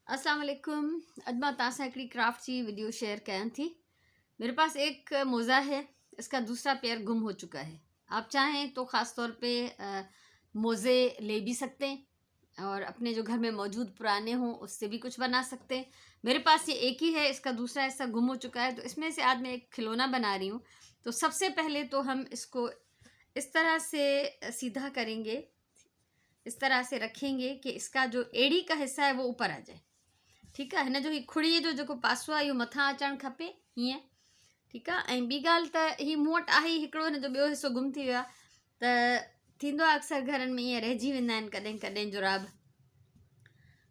अस्सलाम वालेकुम। अॼु मां तव्हां सां हिकिड़ी क्राफ्ट जी वीडियो शेयर कयां थी। मेरे पास एक मोज़ा है, इसका दूसरा पेयर गुम हो चुका है। आप चाहें तो ख़ास तौर पे मोज़े ले भी सकते हैं और अपने जो घर में मौजूद पुराने हों उससे भी कुछ बना सकते हैं। मेरे पास ये एक ही है, इसका दूसरा हिस्सा गुम हो चुका है, तो इसमें से आज मैं एक खिलौना बना रही हूँ। तो सबसे पहले तो हम इसको इस तरह से सीधा करेंगे, इस तरह से रखेंगे कि इसका जो एड़ी का हिस्सा है वो ऊपर आ जाए। ठीकु आहे। हिन जो ही खुड़ीअ जो जेको पासो आहे इहो मथां अचणु खपे हीअं। ठीकु आहे। ऐं ॿी ॻाल्हि त हीअ मूं वटि आहे ई हिकिड़ो, हिन जो ॿियो हिसो गुम थी वियो आहे। त थींदो आहे अक्सर घरनि में ईअं रहिजी वेंदा आहिनि कॾहिं कॾहिं जुराब।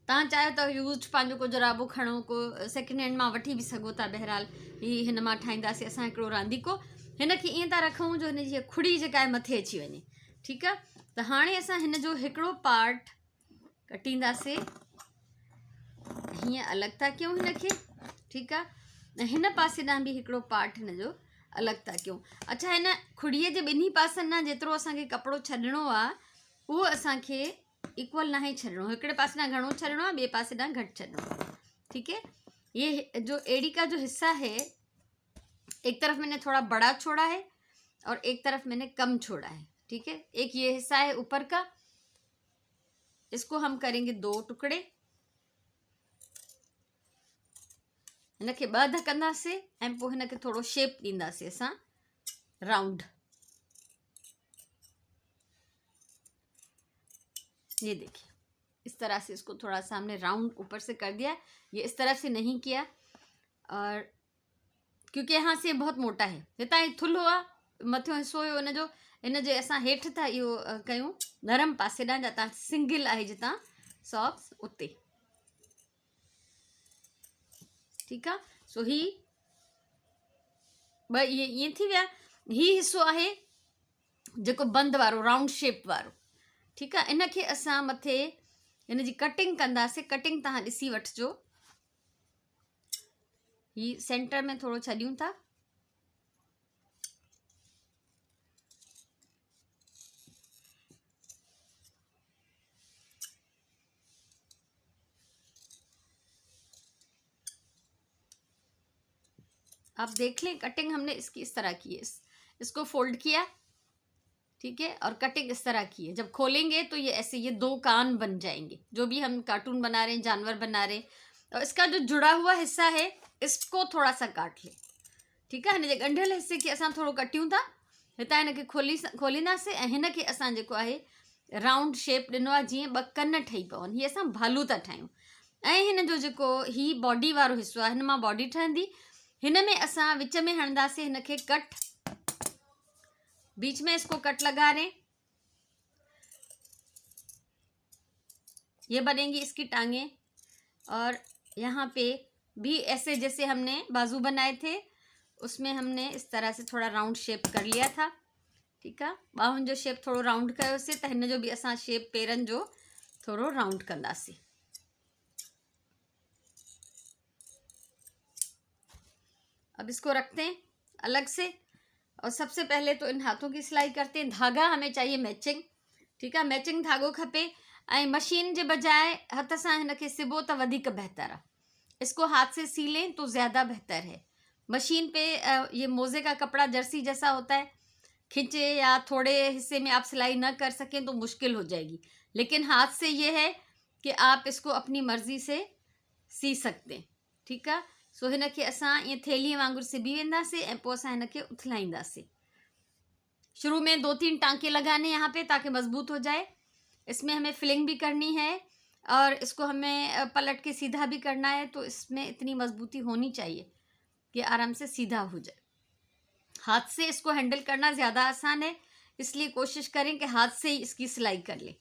तव्हां चाहियो त यूज़ पंहिंजो को जुराबो खणो, को सेकेंड हैंड मां वठी बि सघो था। बहरहाल हिन मां ठाहींदासीं असां हिकिड़ो रांदीको। हिन खे ईअं था रखूं जो हिन जी खुड़ी जेका आहे मथे अची वञे। ठीकु आहे। त हाणे असां हिन जो हिकिड़ो पार्ट कटींदासीं, हीअं अलॻि था कयूं हिन खे। ठीकु आहे। ऐं हिन पासे ॾांहुं बि हिकिड़ो पार्ट हिन जो अलॻि था कयूं। अच्छा, हिन खुड़ीअ जे ॿिन्ही पासनि ॾांहुं जेतिरो असांखे कपिड़ो छॾिणो आहे उहो असांखे इक्वल ना ही छॾिणो। हिकिड़े पासे ॾांहुं घणो छॾिणो आहे, ॿिए पासे ॾांहुं घटि छॾिणो आहे। ठीक है। ये जो एड़ी का जो हिस्सा है, एक तरफ मैंने थोड़ा बड़ा छोड़ा है और एक तरफ मैंने कम छोड़ा है। ठीक है। एक ये हिस्सा है ऊपर का, इसको हम करेंगे 2 टुकड़े। हिन खे 2 धकंदासीं ऐं पोइ हिन खे थोरो शेप ॾींदासीं असां राउंड। ये देखिए, इस तरह से इसको थोड़ा सा हमने राउंड ऊपर से कर दिया। ये इस तरफ से नहीं किया, और क्योंकि यहाँ से बहुत मोटा है। हितां ही थुल्हो आहे, मथियो हिसो हुयो हिन जे असां हेठि था इहो कयूं नरम पासे ॾांहुं, जितां सिंगल आहे, जितां सॉक्स उते। ठीकु आहे। सो ही ये ईअं थी विया। ही हिसो आहे जेको बंदि वारो, राउंड शेप वारो। ठीकु आहे। इन खे असां मथे हिन जी कटिंग कंदासीं। कटिंग तव्हां ॾिसी वठिजो। ही सेंटर में थोरो छॾियूं था। आप देख लें, कटिंग हमने इसकी इस तरह की है। इसको फोल्ड किया, ठीक है, और कटिंग इस तरह की है। जब खोलेंगे तो ये ऐसे ये 2 कान बन जाएंगे, जो भी हम कार्टून बना रहे हैं, जानवर बना रहे हैं। और इसका जो जुड़ा हुआ हिस्सा है इसको थोड़ा सा काट ले। ठीक है। हिन जे ॻंढियल हिस्से खे असां थोरो कटियूं था। हितां हिन खे खोलींदासीं ऐं हिन खे असां जेको आहे राउंड शेप ॾिनो आहे, जीअं 2 कन ठही पवनि। हीअ असां भालू था ठाहियूं। ऐं हिन जो जेको ही बॉडी वारो हिसो आहे, हिन मां बॉडी ठहंदी। हिन में असां विच में हणंदासीं हिन खे कट, बीच में इसको कट लगा रहे। ये बनेंगी इसकी टांगें, और यहाँ पे भी ऐसे जैसे हमने बाजू बनाए थे उसमें हमने इस तरह से थोड़ा राउंड शेप कर लिया था। ठीक है। बाहुनि जो शेप थोड़ो राउंड कयोसीं, त हिन जो भी असां शेप पेरनि जो थोड़ो राउंड कंदासीं। अब इसको रखते हैं अलग से, और सबसे पहले तो इन हाथों की सिलाई करते हैं। धागा हमें चाहिए मैचिंग। ठीक है। मैचिंग धागो खपे, ऐं मशीन जे बजाय हथ सां हिन खे सिबो त वधीक बहतर आहे। इसको हाथ से सीलें तो ज़्यादा बेहतर है। मशीन पे ये मोज़े का कपड़ा जर्सी जैसा होता है, खींचे या थोड़े हिस्से में आप सिलाई ना कर सकें तो मुश्किल हो जाएगी। लेकिन हाथ से ये है कि आप इसको अपनी मर्ज़ी से सी सकते हैं। ठीक है। सो हिन खे असां ईअं थेलीअ वांगुरु सिबी वेंदासीं ऐं पोइ असां हिन खे उथलाईंदासीं। शुरू में 2-3 टांके लगाने यहाँ पे, ताकि मजबूत हो जाए। इसमें हमें फिलिंग भी करनी है और इसको हमें पलट के सीधा भी करना है, तो इसमें इतनी मजबूती होनी चाहिए कि आराम से सीधा हो जाए। हाथ से इसको हैंडल करना ज़्यादा आसान है, इसलिए कोशिश करें कि हाथ से ही इसकी सिलाई कर लें।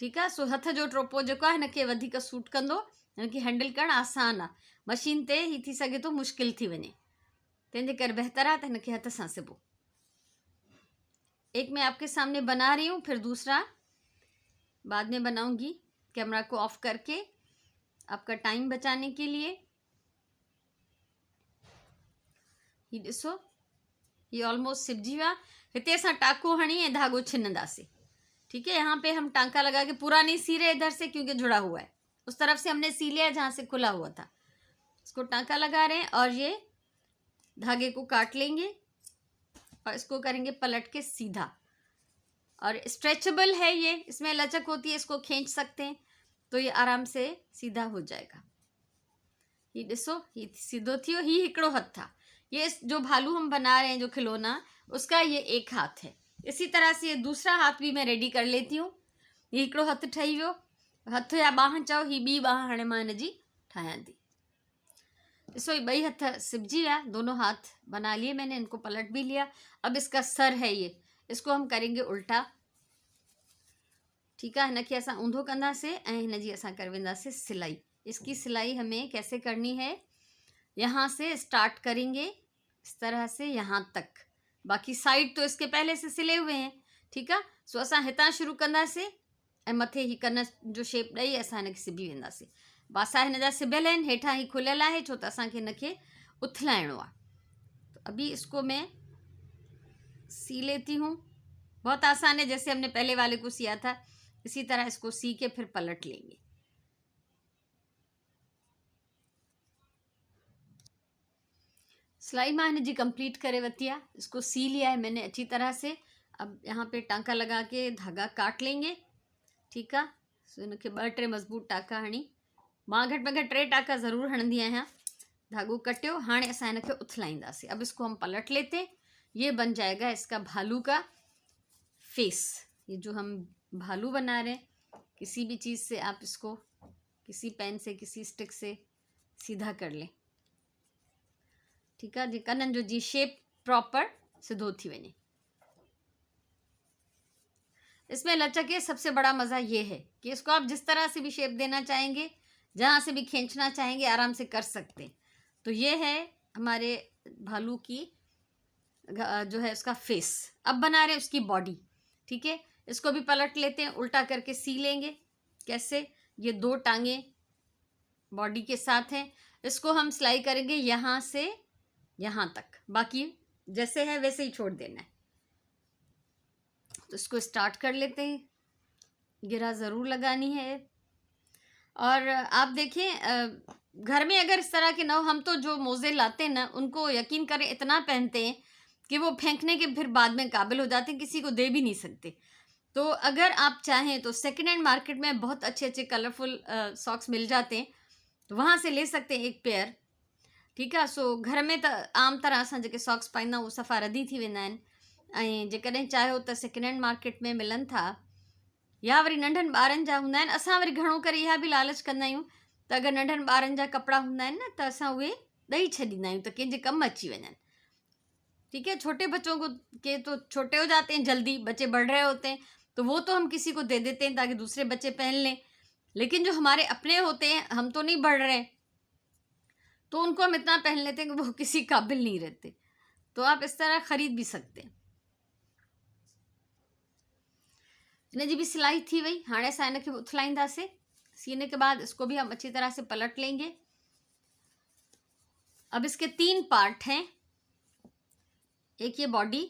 ठीक है। सो हथ जो ट्रोपो जेको आहे हिन खे वधीक सूट कंदो, हिन खे हैंडल करणु आसान आहे। मशीन ते ही थी सघे तो मुश्किल थी वञे, तंहिंजे करे बहितर आहे त हिन खे हथ सां सिबो। एक मैं आपके सामने बना रही हूँ, फिर दूसरा बाद में बनाऊंगी, कैमरा को ऑफ करके आपका टाइम बचाने के लिए। ही ॾिसो, ये ऑलमोस्ट सिबजी विया। हिते असां टाको हणी ऐं धागो छिनंदासीं। ठीक है। यहाँ पे हम टांका लगा के पूरा नहीं सी रहे इधर से, क्योंकि जुड़ा हुआ है, उस तरफ से हमने सी लिया जहाँ से खुला हुआ था। इसको टांका लगा रहे हैं और ये धागे को काट लेंगे और इसको करेंगे पलट के सीधा। और स्ट्रेचेबल है ये, इसमें लचक होती है, इसको खींच सकते हैं तो ये आराम से सीधा हो जाएगा। ये ॾिसो, ये सीधो थियो, ही हिकिड़ो हथ था। ये जो भालू हम बना रहे हैं जो खिलौना, उसका ये एक हाथ है। इसी तरह से ये दूसरा हाथ भी मैं रेडी कर लेती हूँ। ये हिकिड़ो हथ ठही वियो, हथ या बाह चओ, ही ॿी बाह हाणे मां हिन जी ठाहियां थी। ॾिसो ये ॿई हथ सिबजी विया, दोनों हाथ बना लिए मैंने, इनको पलट भी लिया। अब इसका सर है ये, इसको हम करेंगे उल्टा। ठीक है, हिनखे असां ऊंधो कंदासीं ऐं हिन जी असां कर वेंदासीं सिलाई। इसकी सिलाई हमें कैसे करनी है, यहाँ से स्टार्ट करेंगे इस तरह से यहाँ तक। बाकी साइड तो इसके पहले से सिले हुए हैं। ठीक है, सो असां हितां शुरू कंदासीं ऐं मथे ही कन जो शेप ॾेई असां हिनखे सिबी वेंदासीं। बासा हिन जा सिबियल आहिनि, हेठां ही खुलियल आहे छो त असांखे हिनखे उथलाइणो आहे। तो अभी इसको मैं सी लेती हूँ। बहुत आसान है, जैसे हमने पहले वाले को सिया था इसी तरह इसको सी के फिर पलट लेंगे। सिलाई मां हिन जी कंप्लीट करे वती आहे, इसको सी लिया है मैंने अच्छी तरह से। अब यहाँ पे टांका लगा के धागा काट लेंगे। ठीक है, सो इनके 2-3 मजबूत टांका हणी, मां घट में घट 3 टांका ज़रूर हणंदी आहियां। धागो कटियो, हाणे असां इनके उथलाईंदासीं। अब इसको हम पलट लेते हैं। ये बन जाएगा इसका भालू का फेस। ये जो हम भालू बना रहे हैं, किसी भी चीज़ से आप इसको, किसी पेन से, किसी स्टिक से सीधा कर लें। ठीक है जी, कनन जो जी शेप प्रॉपर सिधो थी वञे। इसमें लचक के सबसे बड़ा मज़ा ये है कि इसको आप जिस तरह से भी शेप देना चाहेंगे, जहाँ से भी खींचना चाहेंगे, आराम से कर सकते हैं। तो ये है हमारे भालू की जो है उसका फेस। अब बना रहे हैं उसकी बॉडी। ठीक है, इसको भी पलट लेते हैं, उल्टा करके सी लेंगे। कैसे, ये 2 टांगे बॉडी के साथ हैं, इसको हम सिलाई करेंगे यहाँ से यहाँ तक, बाकी जैसे है वैसे ही छोड़ देना है। तो इसको स्टार्ट कर लेते हैं, गिरा ज़रूर लगानी है। और आप देखें, घर में अगर इस तरह के ना हो, हम तो जो मोज़े लाते हैं ना, उनको यकीन करें इतना पहनते हैं कि वो फेंकने के फिर बाद में काबिल हो जाते हैं, किसी को दे भी नहीं सकते। तो अगर आप चाहें तो सेकेंड हैंड मार्केट में बहुत अच्छे अच्छे कलरफुल सॉक्स मिल जाते हैं, तो वहाँ से ले सकते हैं 1 पेयर। ठीक है, सो घर में तो आम तरह असां जेके सॉक्स पाईंदा आहियूं, वो सफ़ा रदी थी वेंदा आहिनि। ऐं जेकॾहिं चाहियो त सेकेंड हैंड मार्केट में मिलनि था, या वरी नंढनि ॿारनि जा हूंदा आहिनि। असां वरी घणो करे इहा बि लालच कंदा आहियूं त अगरि नंढनि ॿारनि जा कपिड़ा हूंदा आहिनि न, त असां उहे ॾेई छॾींदा आहियूं त कंहिंजे कमु अची वञनि। ठीक है, छोटे बच्चों को के तो छोटे हो जाते हैं जल्दी, बच्चे बढ़ रहे होते हैं, तो वो तो हम किसी को दे देते हैं ताकि दूसरे बच्चे पहन लें। लेकिन जो हमारे अपने होते हैं, हम तो नहीं बढ़ रहे, तो उनको हम इतना पहन लेते हैं कि वो किसी काबिल नहीं रहते। तो आप इस तरह ख़रीद भी सकते हैं। इन जी भी सिलाई थी वई, हाणे असां इनखे उथलाईंदासीं। सीने के बाद इसको भी हम अच्छी तरह से पलट लेंगे। अब इसके 3 पार्ट हैं, एक ये बॉडी,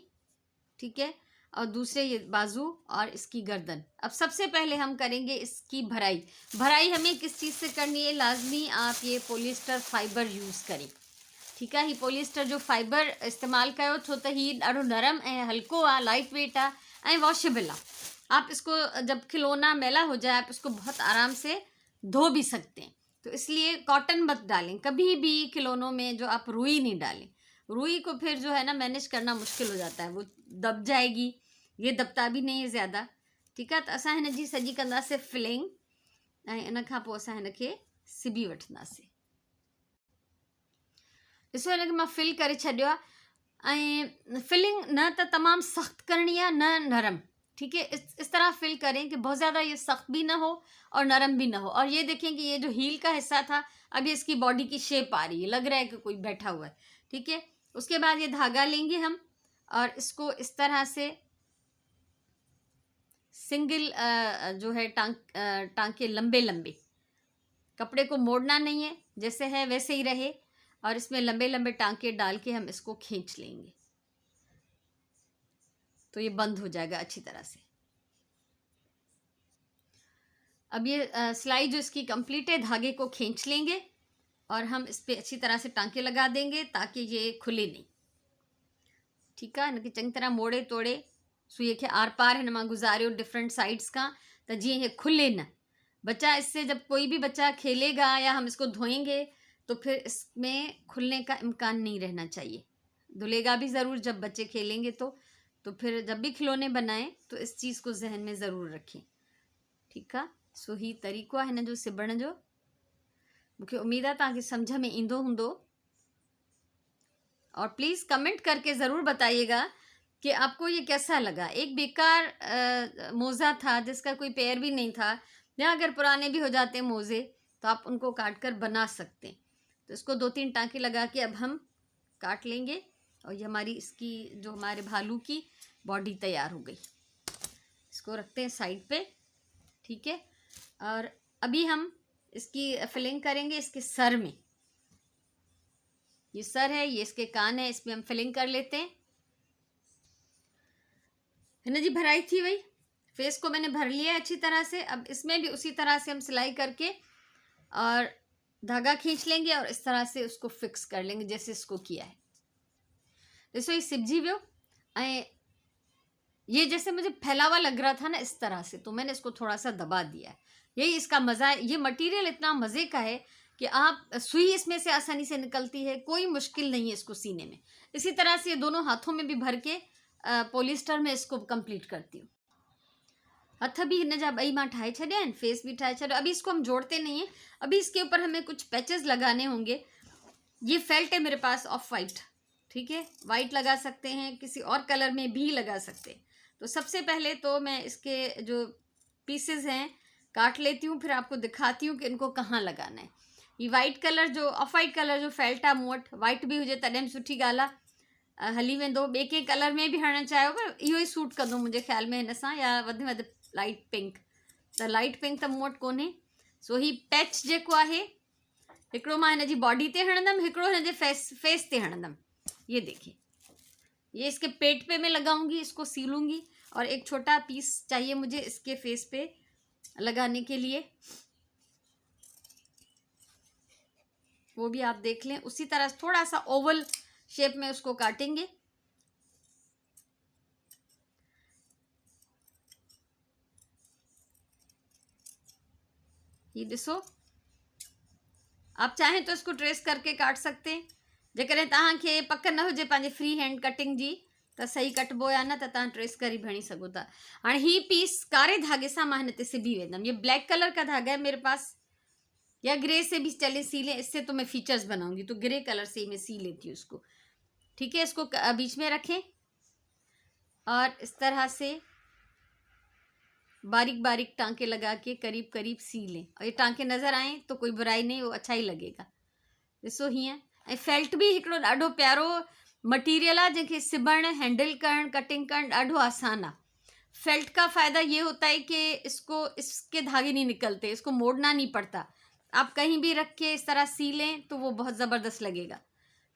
ठीक है, और दूसरे ये बाजू और इसकी गर्दन। अब सबसे पहले हम करेंगे इसकी भराई। भराई हमें किस चीज़ से करनी है, लाजमी आप ये पॉलिएस्टर फाइबर यूज़ करें। ठीक है, ही पॉलिएस्टर जो फाइबर इस्तेमाल कयो, छो त ही ॾाढो नरम ऐं हल्को आहे, लाइट वेट आहे ऐं वॉशेबल आहे। आप इसको जब खिलौना मैला हो जाए, आप इसको बहुत आराम से धो भी सकते हैं। तो इसलिए कॉटन मत डालें कभी भी खिलौनों में, जो आप रुई नहीं डालें। रुई को फिर जो है ना मैनेज करना मुश्किल हो जाता है, वो दब जाएगी। ये दबता भी नहीं है ज़्यादा। ठीक है, तो असां हिन जी सॼी कंदासीं फिलिंग ऐं इन खां पोइ असां हिनखे सिबी वठंदासीं। ॾिसो, हिनखे मां फिल करे छॾियो आहे ऐं फिलिंग न त तमामु सख़्तु करणी आहे, न नरम। ठीक है, इस तरह फिल करें कि बहुत ज़्यादा ये सख्त भी ना हो और नरम भी ना हो। और ये देखें कि ये जो हील का हिस्सा था, अब ये इसकी बॉडी की शेप आ रही है, लग रहा है कि कोई बैठा हुआ है। ठीक है, उसके बाद ये धागा लेंगे हम और इसको इस तरह से सिंगल जो है टांके लंबे लंबे, कपड़े को मोड़ना नहीं है, जैसे है वैसे ही रहे, और इसमें लंबे लंबे टांके डाल के हम इसको खींच लेंगे तो ये बंद हो जाएगा अच्छी तरह से। अब ये सिलाई जो इसकी कंप्लीट है, धागे को खींच लेंगे और हम इस पर अच्छी तरह से टांके लगा देंगे ताकि ये खुले नहीं। ठीक है, इनकी चंगी तरह मोड़े तोड़े सुई के आर पार हिन मां गुजारियो डिफरेंट साइड्स का, तो जीअं ये खुले न। बच्चा इससे, जब कोई भी बच्चा खेलेगा या हम इसको धोएंगे तो फिर इसमें खुलने का इम्कान नहीं रहना चाहिए। धुलेगा भी ज़रूर जब बच्चे खेलेंगे तो फिर जब भी खिलौने बनाएं तो इस चीज़ को जहन में ज़रूर रखें। ठीक है, सो ही तरीक़ो आहे हिन जो सिबण जो। मुझे उम्मीद है तव्हांखे सम्झ में ईंदो हूंदो। और प्लीज़ कमेंट करके ज़रूर बताइएगा कि आपको ये कैसा लगा। एक बेकार मोज़ा था जिसका कोई पैर भी नहीं था, या अगर पुराने भी हो जाते मोज़े तो आप उनको काट कर बना सकते हैं। तो इसको 2-3 टाँके लगा के अब हम काट लेंगे और ये हमारी इसकी जो हमारे भालू की बॉडी तैयार हो गई। इसको रखते हैं साइड पे। ठीक है, और अभी हम इसकी फिलिंग करेंगे इसके सर में। ये सर है, ये इसके कान है, इसमें हम फिलिंग कर लेते हैं। है ना जी, भराई थी वही। फेस को मैंने भर लिया है अच्छी तरह से। अब इसमें भी उसी तरह से हम सिलाई करके और धागा खींच लेंगे और इस तरह से उसको फिक्स कर लेंगे जैसे इसको किया है। ॾिसो ये सिबजी वियो। ये जैसे मुझे फैलावा लग रहा था ना इस तरह से, तो मैंने इसको थोड़ा सा दबा दिया है। यही इसका मज़ा है। ये मटेरियल इतना मज़े का है कि आप सुई इसमें से आसानी से निकलती है, कोई मुश्किल नहीं है इसको सीने में। इसी तरह से ये दोनों हाथों में भी भर के पॉलिस्टर में इसको कंप्लीट करती हूँ। हथ भी हिन जा ॿई मां ठाहे छॾिया आहिनि, फेस भी ठाहे छॾियो। अभी इसको हम जोड़ते नहीं हैं, अभी इसके ऊपर हमें कुछ पैचेस लगाने होंगे। ये फेल्ट है मेरे पास ऑफ वाइट। ठीक है, वाइट लगा सकते हैं, किसी और कलर में भी लगा सकते हैं। तो सबसे पहले तो मैं इसके जो पीसेस हैं काट लेती हूँ, फिर आपको दिखाती हूँ कि इनको कहाँ लगाना है। ये वाइट कलर जो ऑफ वाइट कलर जो फेल्ट आहे मूं वटि, वाइट भी हुजे तॾहिं बि सुठी ॻाल्हि आहे, हली वेंदो। ॿिए कंहिं कलर में भी हणणु चाहियो पर इहो ई सूट कंदो मुंहिंजे ख़्याल में हिन सां, या वधि में वधि लाइट पिंक। त लाइट पिंक त मूं वटि कोन्हे। सो ही पैच जेको आहे, हिकिड़ो मां हिन जी बॉडी ते हणंदमि, हिकिड़ो हिन जे फेस ते हणंदमि। ये देखिए, ये इसके पेट पे मैं लगाऊंगी, इसको सीलूंगी। और एक छोटा पीस चाहिए मुझे इसके फेस पे लगाने के लिए, वो भी आप देख लें। उसी तरह थोड़ा सा ओवल शेप में उसको काटेंगे। ये दिसो, आप चाहें तो इसको ट्रेस करके काट सकते हैं। जेकॾहिं तव्हांखे पक न हुजे पंहिंजे फ्री हैंड कटिंग जी त सही कटबो या न, त तव्हां ट्रेस करी भणी सघो था। हाणे ही पीस कारे धागे सां मां हिन ते सिबी वेंदमि। ये ब्लैक कलर का धागा है मेरे पास, या ग्रे से भी चले सीले, इससे तो मैं फीचर्स बनाऊंगी, तो ग्रे कलर से ही मैं सी लेती हूँ उसको। ठीक है, इसको बीच में रखें और इस तरह से बारीक बारीक टांके लगा के करीब करीब सी लें। और ये टांके नज़र आए तो कोई बुराई नहीं, वो अच्छा ही लगेगा। ॾिसो हीअं। ऐं फेल्ट भी हिकिड़ो ॾाढो प्यारो मटीरियल आहे जंहिंखे सिबणु, हैंडल करणु, कटिंग करणु ॾाढो आसान आहे। फेल्ट का फ़ायदा ये होता है कि इसके धागे नहीं निकलते, इसको मोड़ना नहीं पड़ता। आप कहीं भी रख के इस तरह सी लें तो वो बहुत ज़बरदस्त लगेगा।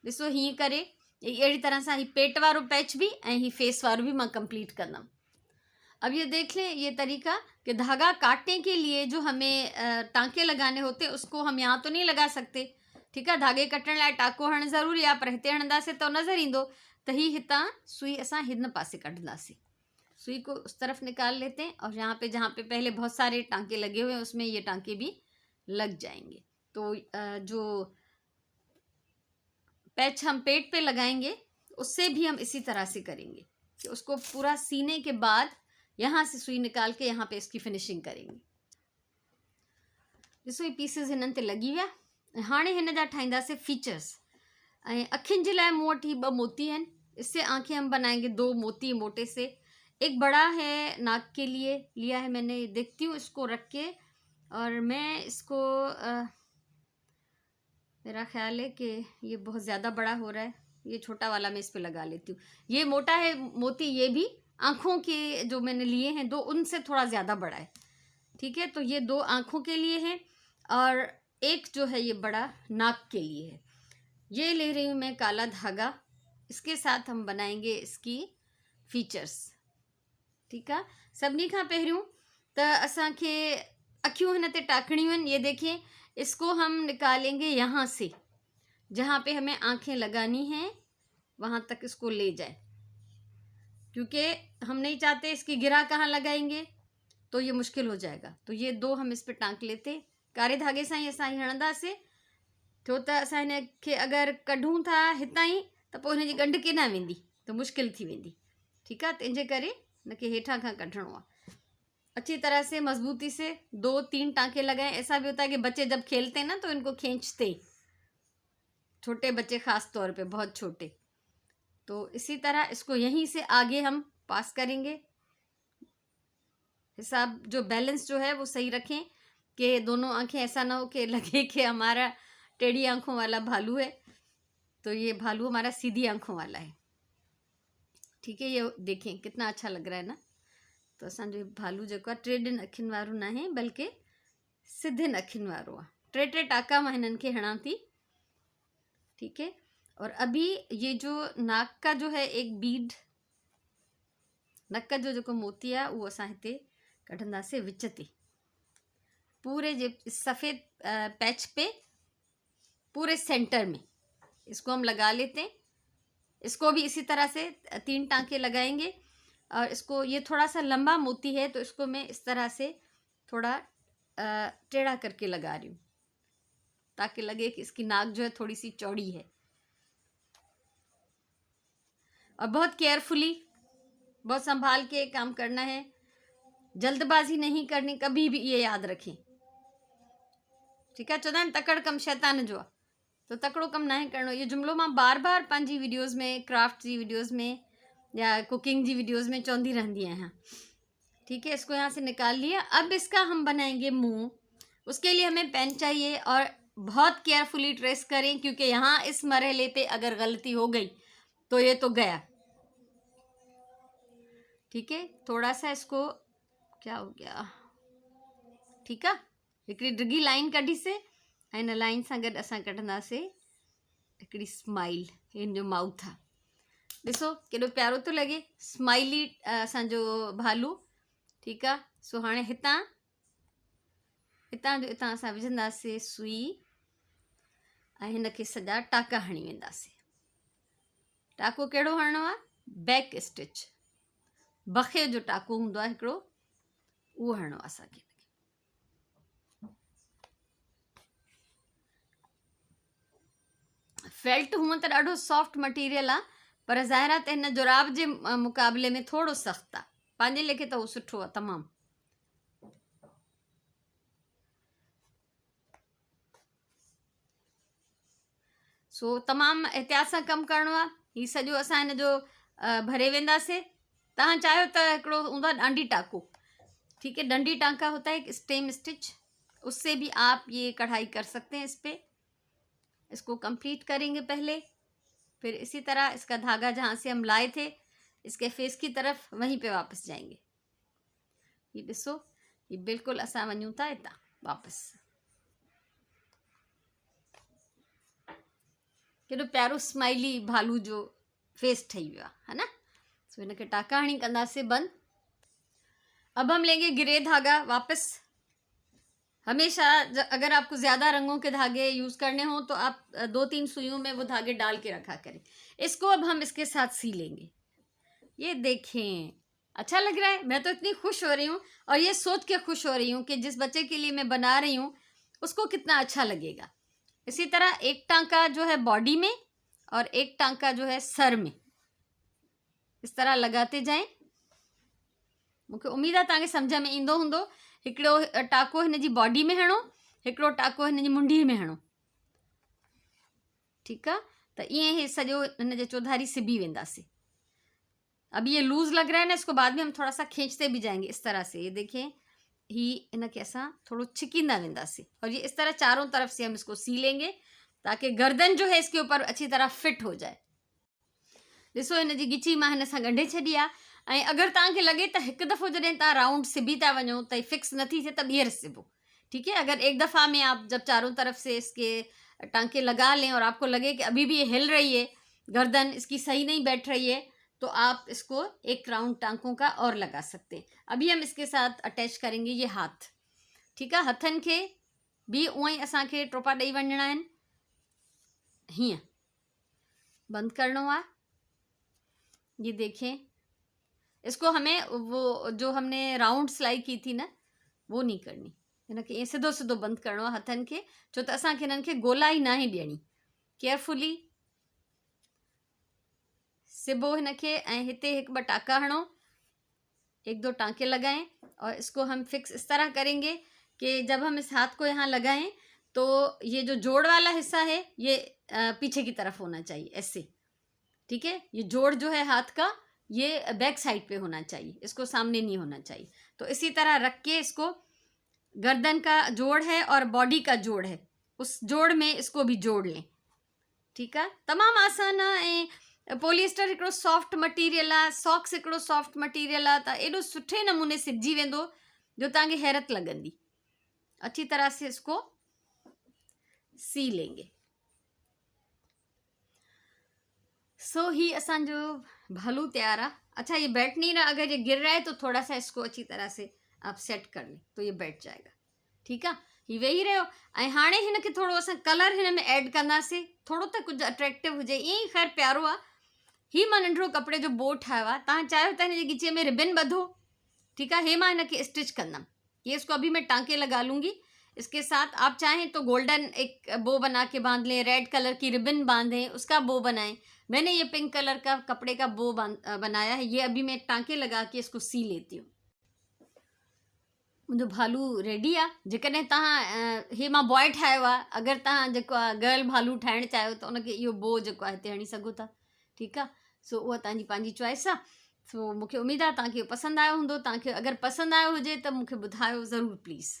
ॾिसो हीअं करे अहिड़ी तरह सां ही पेट वारो पैच भी ऐं ही फेस वारो भी मां कंप्लीट कंदमि। अब ये देख लें ये तरीका कि धागा काटने के लिए जो हमें टांके लगाने होते हैं उसको हम यहाँ तो नहीं लगा सकते। ठीक है, धागे कटण लाइ टाको हणणु ज़रूरी आहे, पर हिते हणंदासीं तो नज़र ईंदो। त ही हितां सुई असां हिन पासे कढंदासीं। सुई को उस तरफ निकाल लेते हैं और यहाँ पे पहले बहुत सारे टांके लगे हुए हैं उसमें ये टांके भी लग जाएंगे। तो जो पैच हम पेट पे लगाएंगे उससे भी हम इसी तरह से करेंगे कि उसको पूरा सीने के बाद यहाँ से सुई निकाल के यहाँ पे इसकी फिनिशिंग करेंगे। ॾिसो ये पीसेस हिननि ते लगी विया। हाणे हिन जा ठाहींदासीं फीचर्स। ऐं अखियुनि जे लाइ मूं वटि ही 2 मोती आहिनि। इससे आंखें हम बनाएंगे 2 मोती मोटे से। एक बड़ा है नाक के लिए लिया है मैंने। देखती हूँ इसको रख के, और मैं इसको मेरा ख्याल है कि ये बहुत ज़्यादा बड़ा हो रहा है, ये छोटा वाला मैं इस पे लगा लेती हूँ। ये मोटा है मोती, ये भी आँखों के जो मैंने लिए हैं 2, उनसे थोड़ा ज़्यादा बड़ा है। ठीक है, तो ये 2 आँखों के लिए हैं और एक जो है ये बड़ा नाक के लिए है। ये ले रही हूँ मैं काला धागा, इसके साथ हम बनाएंगे इसकी फीचर्स। ठीक है, सभिनी खां पहिरियों त असांखे अखियूं हिन ते टाकणियूं आहिनि। ये देखिए, इसको हम निकालेंगे यहाँ से, जहाँ पे हमें आंखें लगानी हैं वहाँ तक इसको ले जाए, क्योंकि हम नहीं चाहते इसकी गिरा कहाँ लगाएंगे तो ये मुश्किल हो जाएगा। तो ये 2 हम इस पे टांक लेते, कारे धागे सां ई असां हणंदासीं। छो त असां हिनखे अगरि कढूं था हितां ई त पोइ हिनजी ॻंढ केॾांहुं वेंदी, त मुश्किल थी वेंदी। ठीकु आहे, तंहिंजे करे हिनखे हेठां खां कढणो आहे। अच्छी तरह से मजबूती से 2-3 टांके लगाएं। ऐसा भी होता है कि बच्चे जब खेलते हैं ना तो इनको खींचते, छोटे बच्चे खास तौर पे, बहुत छोटे। तो इसी तरह इसको यहीं से आगे हम पास करेंगे। हिसाब जो बैलेंस जो है वो सही रखें कि दोनों आंखें ऐसा ना हो कि लगे कि हमारा टेढ़ी आंखों वाला भालू है, तो ये भालू हमारा सीधी आंखों वाला है। ठीक है, ये देखें कितना अच्छा लग रहा है ना। तो असांजो भालू जेको आहे टेढ़ियुनि अखियुनि वारो न आहे, बल्कि सिधनि अखियुनि वारो आहे। 3 टाका मां हिननि खे हणां थी। ठीक है, और अभी ये जो नाक का जो है एक बीड, नक जो जेको मोती आहे उहो असां हिते कढंदासीं विच ते, पूरे जे सफ़ेद पैच पे, पूरे सेंटर में इसको हम लगा लेते हैं। इसको भी इसी तरह से 3 टांके लगाएंगे। और इसको, ये थोड़ा सा लंबा मोती है तो इसको मैं इस तरह से थोड़ा टेढ़ा करके लगा रही हूँ, ताकि लगे कि इसकी नाक जो है थोड़ी सी चौड़ी है। और बहुत केयरफुली, बहुत संभाल के काम करना है, जल्दबाजी नहीं करनी कभी भी, ये याद रखें। ठीक है, चवंदा आहिनि तकड़ कम शैतान जो आहे, तो तकड़ो कम ना करणो। ये जुमलो मां बार बार पंहिंजी वीडियोज़ में, क्राफ्ट जी वीडियोज़ में या कुकिंग जी वीडियोज़ में चौंधी रहंदी आहियां। ठीक है, इसको यहाँ से निकाल लिया। अब इसका हम बनाएंगे मुंह। उसके लिए हमें पेन चाहिए और बहुत केयरफुली ट्रेस करें, क्योंकि यहाँ इस मरहले पे अगर गलती हो गई तो ये तो गया। ठीक है, थोड़ा सा इसको, क्या हो गया, ठीक है, हिकिड़ी डिघी लाइन कढी से, हिन लाइन सां गॾु असां कढंदासीं हिकिड़ी स्माइल, हिन जो माउथ आहे। ॾिसो केॾो प्यारो थो लॻे, स्माइली असांजो भालू। ठीकु आहे, सो हाणे हितां जो हितां असां विझंदासीं सुई, ऐं हिनखे सॼा टाका हणी वेंदासीं। टाको कहिड़ो हणणो आहे? बैक स्टिच, बखे जो टाको हूंदो आहे हिकिड़ो, उहो हणणो आहे असांखे। फेल्ट हूअं त ॾाढो सॉफ्ट मटीरियल आहे, पर ज़ाहिर आहे त हिन जुराब जे मुक़ाबले में थोरो सख़्तु आहे। पंहिंजे लेखे त उहो सुठो आहे तमामु। सो तमामु एहतियात सां कमु करिणो आहे। हीउ सॼो असां हिन जो भरे वेंदासीं। तव्हां चाहियो त हिकिड़ो हूंदो आहे डांडी टाको, ठीक है, डंडी टांका होता है एक स्टेम स्टिच, उससे भी आप ये कढ़ाई कर सकते हैं इस पर। इसको कंप्लीट करेंगे पहले, फिर इसी तरह इसका धागा जहाँ से हम लाए थे इसके फेस की तरफ, वहीं पे वापस जाएंगे। ये ॾिसो, ये बिल्कुल असां वञूं था हितां वापस। केॾो प्यारो स्माइली भालू जो फेस ठही वियो आहे, है ना। सो हिनखे टाका हणी कंदासीं बंदि। अब हम लेंगे गिरे धागा वापस। हमेशा अगर आपको ज़्यादा रंगों के धागे यूज़ करने हो तो आप 2-3 सुइयों में वो धागे डाल के रखा करें। इसको अब हम इसके साथ सी लेंगे। ये देखें, अच्छा लग रहा है। मैं तो इतनी खुश हो रही हूँ, और ये सोच के खुश हो रही हूँ कि जिस बच्चे के लिए मैं बना रही हूँ उसको कितना अच्छा लगेगा। इसी तरह एक टांका जो है बॉडी में और एक टांका जो है सर में, इस तरह लगाते जाएं। मूंखे उम्मीद आहे तव्हांखे सम्झ में ईंदो हूंदो। हिकिड़ो टाको हिन जी बॉडी में हणो, हिकिड़ो टाको हिन जी मुंडी में हणो। ठीकु आहे, त ईअं ई सॼो हिन जे चौधारी सिबी वेंदासीं। अब ये लूज़ लग रहा है ना, इसको बाद में हम थोड़ा सा खींचते भी जाएंगे इस तरह से। ये देखें, ही इनके असां थोड़ा छिकींदा वेंदासीं, और ये इस तरह चारों तरफ से हम इसको सी लेंगे ताकि गर्दन जो है इसके ऊपर अच्छी तरह फिट हो जाए। ॾिसो, हिन जी गिची मां हिन सां ॻंढे छॾी आहे। ऐं अगरि तव्हांखे लॻे त हिकु दफ़ो जॾहिं तव्हां राउंड सिबी था वञो त फिक्स नथी थिए त ॿीहर सिबो। ठीक है, अगर एक दफ़ा में आप जब चारों तरफ से इसके टांके लगा लें और आपको लगे कि अभी भी ये हिल रही है, गर्दन इसकी सही नहीं बैठ रही है, तो आप इसको एक राउंड टांकों का और लगा सकते हैं। अभी हम इसके साथ अटैच करेंगे ये हाथ। ठीकु आहे। हथनि खे भी उअं ई असांखे टोपा ॾेई वञणा आहिनि, हीअं बंद करणो आहे। ये देखें, इसको हमें वो जो हमने राउंड सिलाई की थी न, वो नहीं करनी, हिनखे ईअं सिधो सिधो बंदि करणो आहे हथनि खे, छो त असांखे हिननि खे गोलाई न आहे ॾियणी। केयरफुली सिबो हिनखे, ऐं हिते हिकु ॿ टाका हणो, एक दो टाँके लगाएं, और इसको हम फिक्स इस तरह करेंगे कि जब हम इस हाथ को यहाँ लगाएं तो ये जो जोड़ वाला हिस्सा है ये पीछे की तरफ होना चाहिए, ऐसे। ठीक है, ये जोड़ जो है हाथ का ये बैक साइड पे होना चाहिए, इसको सामने नहीं होना चाहिए। तो इसी तरह रख के इसको, गर्दन का जोड़ है और बॉडी का जोड़ है, उस जोड़ में इसको भी जोड़ लें। ठीक है, तमाम आसान है। पॉलिएस्टर हिकिड़ो सॉफ्ट मटीरियल आहे, सॉक्स हिकिड़ो सॉफ्ट मटीरियल आहे, त एॾो सुठे नमूने सिबजी वेंदो जो तव्हांखे हैरत लॻंदी। अच्छी तरह से इसको सी लेंगे। सो ही असांजो भालू तैयार आहे। अच्छा, ये बैठ नहीं रहा, अगर ये गिर रहा है तो थोड़ा सा इसको अच्छी तरह से आप सेट कर लें तो ये बैठ जाएगा। ठीक आहे, ही वेही रहियो। ऐं हाणे हिनखे थोरो असां कलर हिन में ऐड कंदासीं, थोरो त कुझु अट्रैक्टिव हुजे, ईअं ई ख़ैर प्यारो आहे। ही मां नंढिड़ो कपिड़े जो बो ठाहियो आहे, तव्हां चाहियो त हिन जे ॻिचीअ में रिबन ॿधो। ठीक है, हे मां हिनखे स्टिच कंदमि, ये इसको अभी मैं टाँके लगा लूँगी। इसके साथ आप चाहें तो गोल्डन एक बो बना के बांध लें, रेड कलर की रिबन बांधें, उसका बो बनाएं। मैंने ये पिंक कलर का कपड़े का बो बनाया है, ये अभी मैं टाँके लगा के इसको सी लेती हूँ। मुंहिंजो भालू रेडी आहे। जेकॾहिं तव्हां हे मां बॉय ठाहियो आहे, अगरि तव्हां जेको आहे गर्ल भालू ठाहिणु चाहियो त उनखे इहो बो जेको आहे हिते हणी सघो था। ठीकु आहे, सो उहा तव्हांजी पंहिंजी चॉइस आहे। सो मूंखे उमेदु आहे तव्हांखे पसंदि आयो हूंदो। तव्हांखे अगरि पसंदि आयो हुजे त मूंखे ॿुधायो ज़रूरु प्लीज़।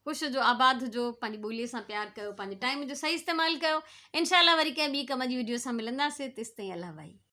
ख़ुशि हुजो, आबाद हुजो, पंहिंजी ॿोलीअ सां प्यारु कयो, पंहिंजे टाइम जो सही इस्तेमालु कयो। इनशाला वरी कंहिं ॿी कम जी वीडियो सां मिलंदासीं, तेसिताईं अल्लाह भाई।